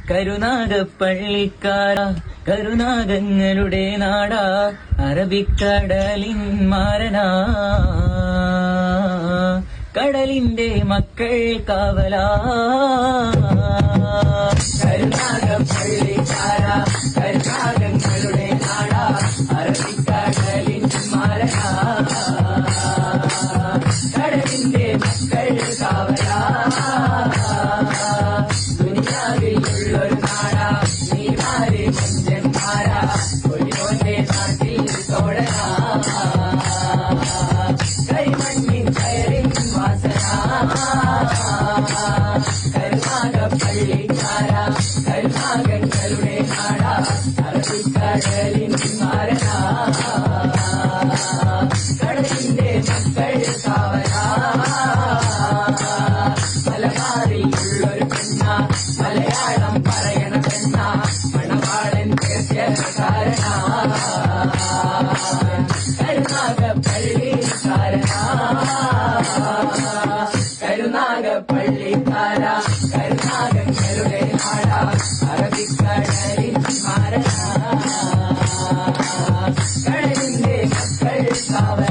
കരുനാഗപ്പള്ളിക്കാര കരുനാഗങ്ങളുടെ നാടാ അറബിക്കടലിൻ മാരനാ കടലിന്റെ മക്കൾ കാവലാ കരുനാഗപ്പള്ളിക്കാര കരുനാഗങ്ങളുടെ നാടാ അറബിക്കടലിൻ മാരനാ കടലിന്റെ മക്കൾ കാവലാ ദുനിയാവിലുള്ളൊരു നാടാ നീമാരെ മഞ്ചന്മാരാ ഒലിയോന്റെ നാട്ടിൽ തോടനാ കരിമണ്ണിൻ കയറിൻ വാസന കരുനാഗപ്പള്ളിക്കാര കരുനാഗങ്ങളുടെ നാടാ അറബിക്കടലിൻ മാരനാ കടലിന്റെ മക്കൾ കാവലാ മലബാറിലുള്ളൊരു പെണ്ണ മലയാളം പറയണ പെണ്ണ മണവാളൻ കാരണ കരുനാഗപ്പള്ളിക്കാരനാ കരുനാഗപ്പള്ളിക്കാര കരുനാഗങ്ങളുടെ നാടാ അറബിക്കടലിൻ മാരനാ കടലിന്റെ മക്കൾ കാവലാ